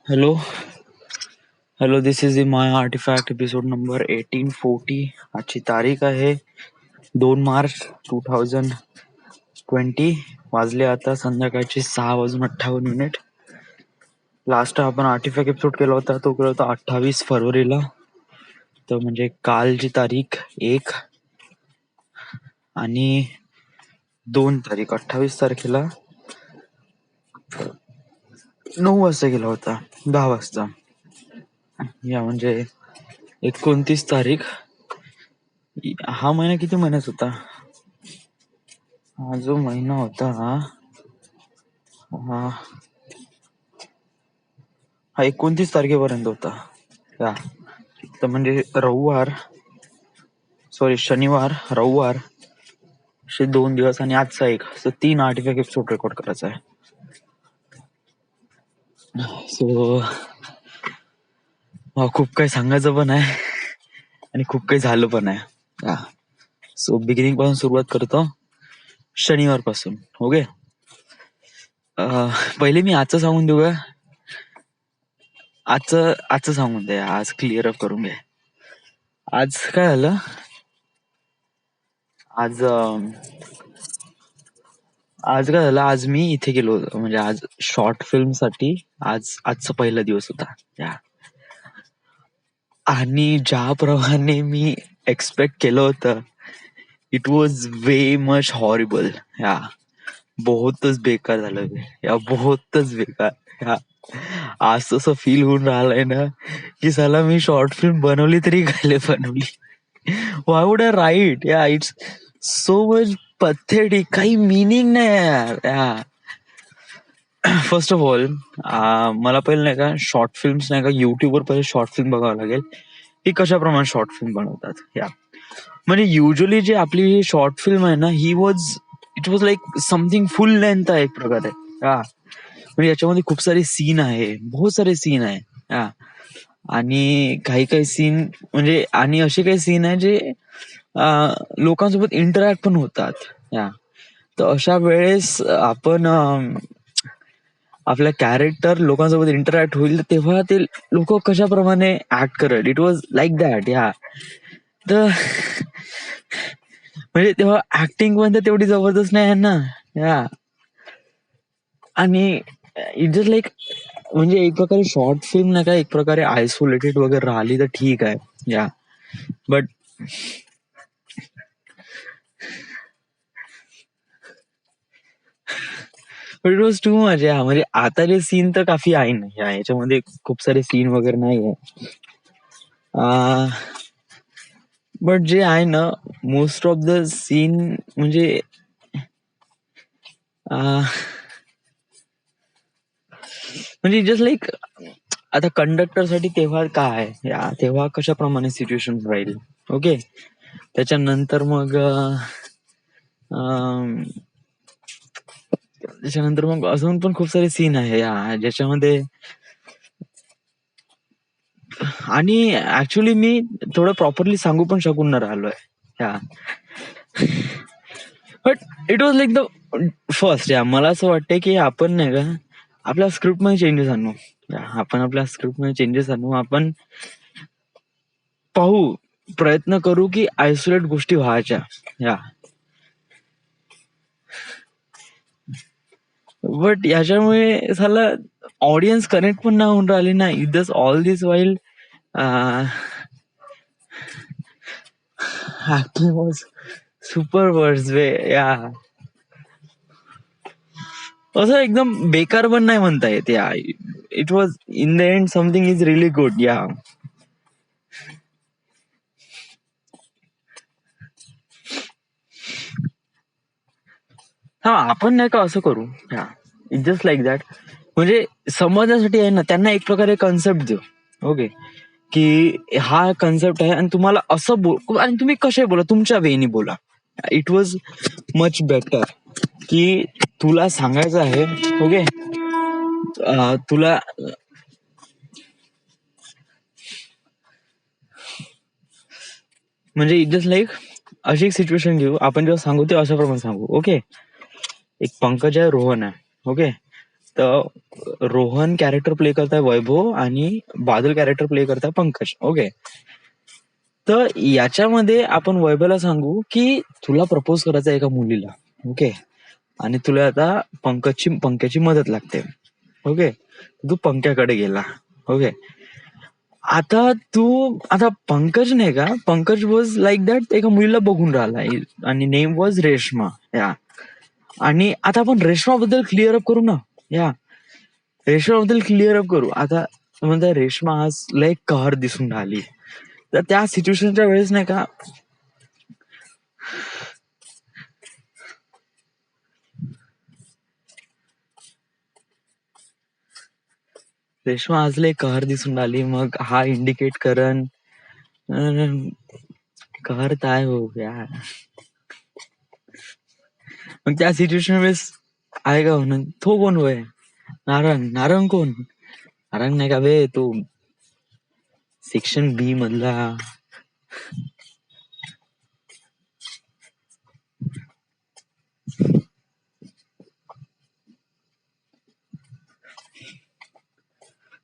Hello, hello. This is the My Artifact episode number 1840. आजची तारीख आहे 2 मार्च 2020. वाजले आता संध्याकाळचे 6:58. लास्ट आपण आर्टिफॅक्ट एपिसोड केला होता तो केला होता 28 फरवरीला. तर म्हणजे कालची तारीख 1 आणि 2 तारीख 28 तारखेला 9 वाजता केला होता, 10 वाजता. या म्हणजे 29 तारीख. हा महिना किती महिन्यात होता? हा जो महिना होता हा 29 तारखेपर्यंत होता. या तर म्हणजे शनिवार रविवार असे 2 दिवस आणि आजचा एक, असं 3 आर्टिफॅक्ट एपिसोड रेकॉर्ड करायचा आहे. सो खूप काही सांगायचं पण आहे आणि खूप काही झालं पण आहे. सो बिगिनिंग पासून सुरुवात करतो, शनिवार पासून. ओके, पहिले मी आजचं सांगून देऊ का? आजचं सांगून द्या, आज क्लिअर अप करून घ्या. आज काय झालं? आज काय झालं, आज मी इथे गेलो होतो, म्हणजे आज शॉर्ट फिल्म साठी आजचा पहिला दिवस होता. आणि ज्याप्रमाणे मी एक्सपेक्ट केलं होतं, it was way much horrible. बहुतच बेकार झालं बहुतच बेकार. आज तसं फील होऊन राहिलंय ना की साला मी शॉर्ट फिल्म बनवली तरी काय बनवली. Why would I write? It's so much pathetic. काही मिनिंग नाही यार. फर्स्ट ऑफ ऑल मला पहिले नाही का शॉर्ट फिल्म्स नाही का युट्यूबवर पहिले शॉर्ट फिल्म बघावं लागेल की कशाप्रमाणे शॉर्ट फिल्म बनवतात. म्हणजे युजली जे आपली शॉर्ट फिल्म आहे ना, it was like something full length आहे एक प्रकारे. म्हणजे याच्यामध्ये खूप सारे सीन आहे, बहुत सारे सीन आहे. आणि काही सीन म्हणजे आणि असे काही सीन आहे जे लोकांसोबत इंटरॅक्ट पण होतात. तर अशा वेळेस आपण आपल्या कॅरेक्टर लोकांसोबत इंटरॅक्ट होईल तेव्हा ते लोक कशाप्रमाणे ऍक्ट करेल, इट वॉज लाईक दॅट. तर म्हणजे तेव्हा ऍक्टिंग पण तेवढी जबरदस्त नाही आहे ना. आणि इट जस्ट लाईक म्हणजे एक प्रकारे शॉर्ट फिल्म नाही का एक प्रकारे आयसोलेटेड वगैरे राहिली तर ठीक आहे. But it was too much. म्हणजे आता जे सीन तर काफी आहे ना, याच्यामध्ये खूप सारे सीन वगैरे नाही आहे. बट जे आहे ना, मोस्ट ऑफ द सीन म्हणजे जस्ट लाईक आता कंडक्टर साठी तेव्हा काय तेव्हा कशाप्रमाणे सिच्युएशन राहील. ओके, त्याच्यानंतर मग अजून पण खूप सारे सीन आहे ज्याच्यामध्ये. आणि ऍक्च्युली मी थोडं प्रॉपरली सांगू पण शकून न राहिलोय. But it was like the first. मला असं वाटतंय की आपण नाही का आपल्या स्क्रिप्टमध्ये चेंजेस आणू. आपण पाहू, प्रयत्न करू की आयसोलेट गोष्टी व्हायच्या. बट याच्यामुळे झालं ऑडियन्स कनेक्ट पण नाही होऊन राहिले ना. It all this while acting was super वर्स वे. असं एकदम बेकार पण नाही म्हणता येत. It was in the end something is really good. आपण नाही का असं करू. It just like that. म्हणजे समजण्यासाठी आहे ना, त्यांना एक प्रकारे कन्सेप्ट देऊ. ओके, की हा कन्सेप्ट आहे आणि तुम्हाला असं बोल आणि तुम्ही कसे बोला, तुमच्या वेनी बोला. इट वॉज मच बेटर की तुला सांगायचं आहे. ओके, तुला म्हणजे इट जस्ट लाईक अशी एक सिच्युएशन आपण जेव्हा सांगू ते अशा प्रमाणे सांगू. ओके, एक पंकज आहे, रोहन आहे. ओके, तर रोहन कॅरेक्टर प्ले करताय वैभव आणि बादल कॅरेक्टर प्ले करताय पंकज. ओके. तर याच्यामध्ये आपण वैभवला सांगू की तुला प्रपोज करायचं एका मुलीला. ओके. आणि तुला आता पंकजची मदत लागते. ओके. तू पंक्याकडे गेला. ओके. आता पंकज नाही का, पंकज वॉज लाईक दॅट एका मुलीला बघून राहिला आणि नेम वॉज रेश्मा. या. आणि आता आपण रेश्मा बद्दल क्लिअर अप करू ना. या. रेश्मा बद्दल क्लिअर अप करू. आता म्हणजे रेश्मा आज लय कहर दिसून राहिली. तर त्या सिच्युएशनच्या वेळेस नाही का, रेश्मा आज लय कहर दिसून राहिली. मग हा इंडिकेट करन कहर काय हो यार. मग त्या सिच्युएशन वेळेस आहे का म्हणून तो कोण होय? नारंग कोण? नारंग नाही का बे, तो सेक्शन बी मधला.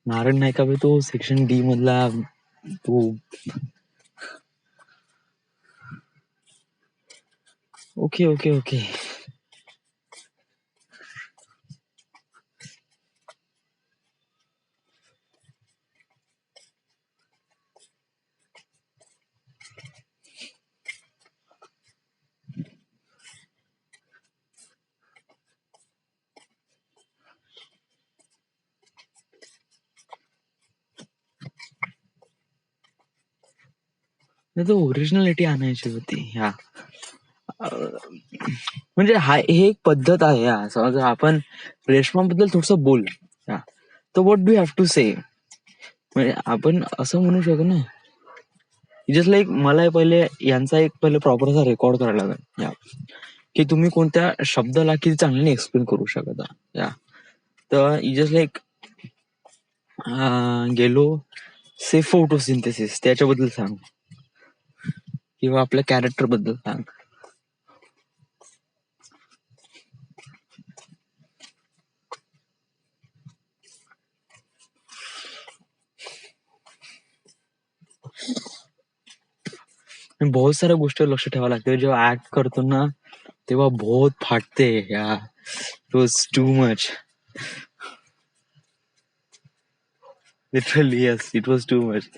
नारंग नाही का बे, तो सेक्शन डी मधला तो. Okay okay okay. तो ओरिजिनलिटी आणायची होती. ह्या म्हणजे हे एक पद्धत आहे. या समजा आपण रेशमाबद्दल थोडस बोल. तर व्हॉट डू हॅव टू से. म्हणजे आपण असं म्हणू शकतो ना, जस्ट लाईक मला पहिले यांचा एक पहिले प्रॉपर असा रेकॉर्ड करायला लागेल. या की तुम्ही कोणत्या शब्दाला किती चांगल्याने एक्सप्लेन करू शकता. या तर जस्ट लाईक गेलो से फोटोसिंथेसिस त्याच्याबद्दल सांग, किंवा आपल्या कॅरेक्टर बद्दल सांग. बहुत साऱ्या गोष्टीवर लक्ष ठेवावं लागतं. जेव्हा ऍक्ट करतो ना तेव्हा बहुत फाटते. या it was too much. Literally yes, it was too much.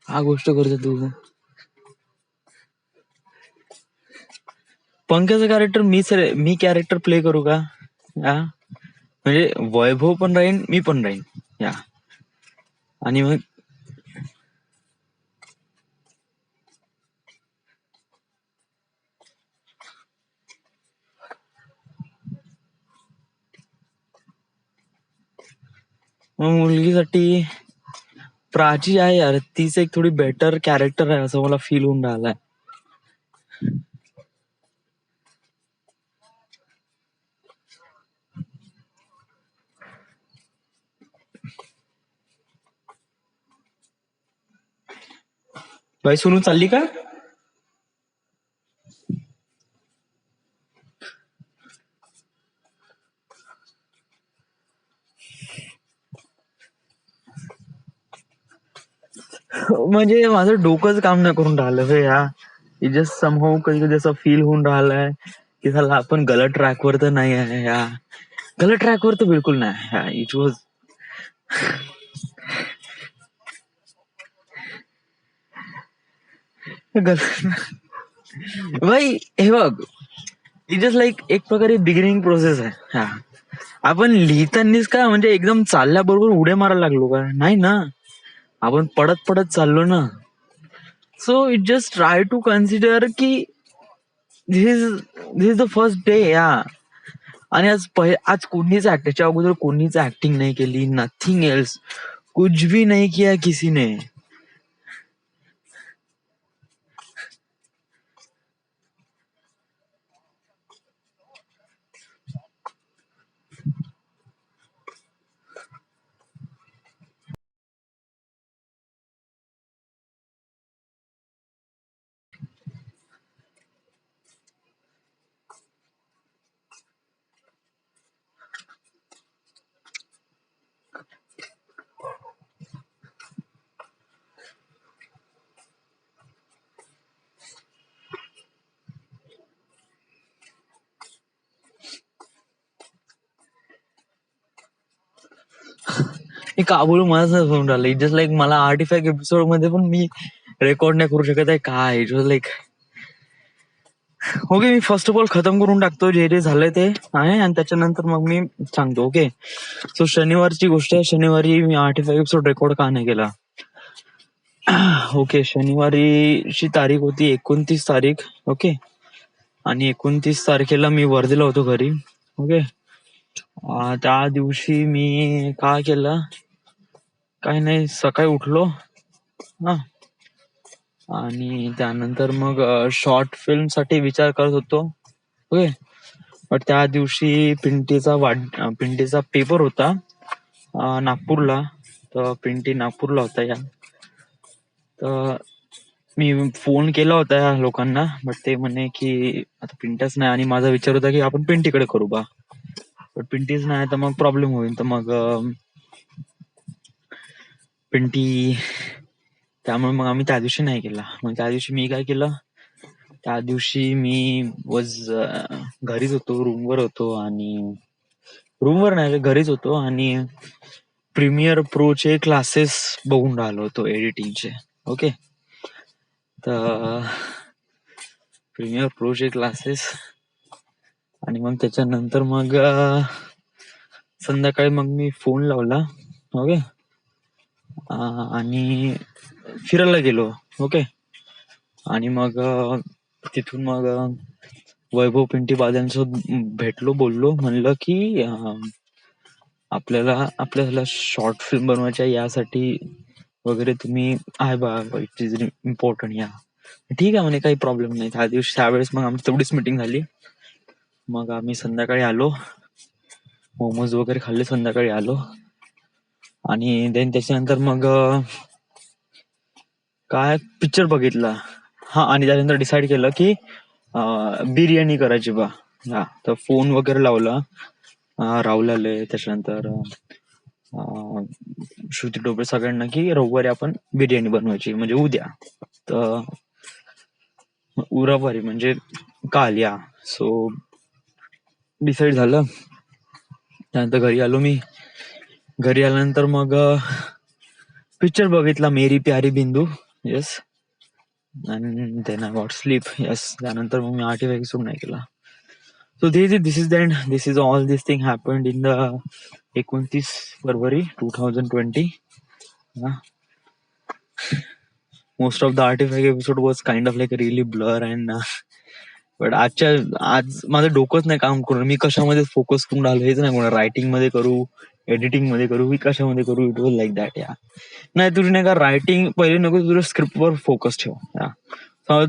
हा गोष्ट करतो तू. पंकजचं कॅरेक्टर मी कॅरेक्टर प्ले करू का? या म्हणजे वैभव पण राहीन, मी पण राहीन. या आणि मग मुलगीसाठी प्राची आहे यार, तीच एक थोडी बेटर कॅरेक्टर आहे असं मला फील होऊन राहिलाय. बाई सोनू चालली का? म्हणजे माझं डोकंच काम नाही करून राहिलं बे. या जस्ट समहाऊ कधी कधी असं फील होऊन राहिलंय की झाला आपण गलत ट्रॅकवर तर नाही आहे. या गलत ट्रॅकवर तर बिलकुल नाही. इट वॉज भाई हे बघ, इट जस्ट लाईक एक प्रकारे बिगिनिंग प्रोसेस आहे. हा आपण लिहितानीच का म्हणजे एकदम चालल्याबरोबर उड्या मारायला लागलो का? नाही ना, आपण पडत पडत चाललो ना. So it just try to consider की this is the first day. या आणि आज कोणीच त्याच्या अगोदर कोणीच ऍक्टिंग नाही केली. नथिंग एल्स, कुछ भी नहीं किया किसी ने. मी का बोलू मला फोन राहिलं जस्ट लाईक मला आर्टिफॅक्ट एपिसोड मध्ये पण मी रेकॉर्ड नाही करू शकत आहे काय. It was like okay. Me first of all खतम करून टाकतो जे जे झालंय ते आहे आणि त्याच्यानंतर मग मी सांगतो. ओके. सो शनिवारची गोष्ट आहे. शनिवारी मी आर्टिफॅक्ट एपिसोड रेकॉर्ड का नाही केला. ओके. शनिवारीची तारीख होती 29 तारीख. ओके. आणि 29 तारखेला मी वर्धेला होतो घरी. ओके. त्या दिवशी मी काय केलं काही नाही. सकाळी उठलो हा आणि त्यानंतर मग शॉर्ट फिल्म साठी विचार करत होतो. ओके. बट त्या दिवशी पिंटीचा पेपर होता नागपूरला. तर पिंटी नागपूरला होता या. तर मी फोन केला होता या लोकांना बट ते म्हणे की आता पिंटच नाही आणि माझा विचार होता की आपण पिंटीकडे करू बा. बट पिंटीच नाही तर मग प्रॉब्लेम होईल. तर मग पिंटी त्यामुळे मग आम्ही त्या दिवशी नाही केला. मग त्या दिवशी मी काय केलं त्या दिवशी मी घरीच होतो. रूमवर होतो आणि रूमवर नाही घरीच होतो आणि प्रीमियर प्रोचे क्लासेस बघून राहिलो होतो एडिटिंगचे. ओके. तर प्रीमियर प्रोचे क्लासेस आणि मग त्याच्यानंतर मग संध्याकाळी मग मी फोन लावला. ओके. आणि फिरायला गेलो. ओके. आणि मग तिथून मग वैभव पिंटी बाद्यांसोबत भेटलो. बोललो म्हणलं की आपल्याला शॉर्ट फिल्म बनवायच्या यासाठी वगैरे तुम्ही आहे बा इट इज इम्पॉर्टंट या. ठीक आहे म्हणे काही प्रॉब्लेम नाही. त्यावेळेस मग आमची तेवढीच मिटिंग झाली. मग आम्ही संध्याकाळी आलो. मोमोज वगैरे खाल्ले. संध्याकाळी आलो आणि देन त्याच्यानंतर मग काय पिक्चर बघितला. आणि त्याच्यानंतर डिसाईड केलं की बिर्याणी करायची बा. तर फोन वगैरे लावला राहुल आले त्याच्यानंतर श्रुती टोपे सगळ्यांना की रविवारी आपण बिर्याणी बनवायची म्हणजे उद्या. तर उरावारी म्हणजे काल या. सो डिसाईड झालं. त्यानंतर घरी आलो मी. घरी आल्यानंतर मग पिक्चर बघितला मेरी प्यारी बिंदू. येस. आणि then I got sleep. Yes. त्यानंतर मग मी आर्टिफॅक्ट एपिसोड नाही केला. So this is the end. This is all this thing happened in the 29 February 2020. Most of the artifact episode was kind of like a really blur and but आज माझं डोकंच नाही काम करू. मी कशामध्ये फोकस करून राहिलो हेच नाही. रायटिंग मध्ये करू एडिटिंग मध्ये करू की कशामध्ये करू. इट वॉज लाईक दॅट या. नाही तुझी नाही का रायटिंग पहिले नको तुझ्या स्क्रिप्ट वर फोकस ठेव.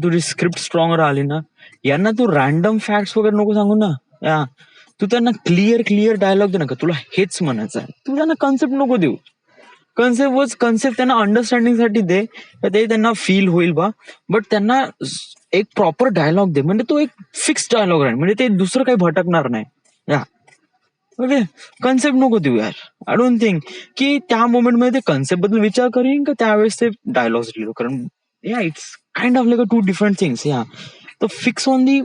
तुझी स्क्रिप्ट स्ट्रॉंग राहिली ना यांना तू रॅन्डम फॅक्ट्स वगैरे नको सांगू ना. तू त्यांना क्लिअर डायलॉग दे नका. तुला हेच म्हणायचं आहे. तू त्यांना कन्सेप्ट नको देऊ. कन्सेप्ट त्यांना अंडरस्टँडिंग साठी दे. ते त्यांना फील होईल बा. बट त्यांना एक प्रॉपर डायलॉग दे. म्हणजे तो एक फिक्स डायलॉग राहील. म्हणजे ते दुसरं काही भटकणार नाही. ओके. कन्सेप्ट नको देऊ यार. आय डोंट थिंक की त्या मोमेंट मध्ये ते कन्सेप्ट बद्दल विचार करीन का त्यावेळेस ते डायलॉग्स लिहिलो. कारण it's kind of like a two different things. तो fix on the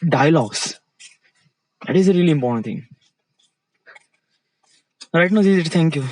dialogues. That is a really important thing. Right ना. Thank you.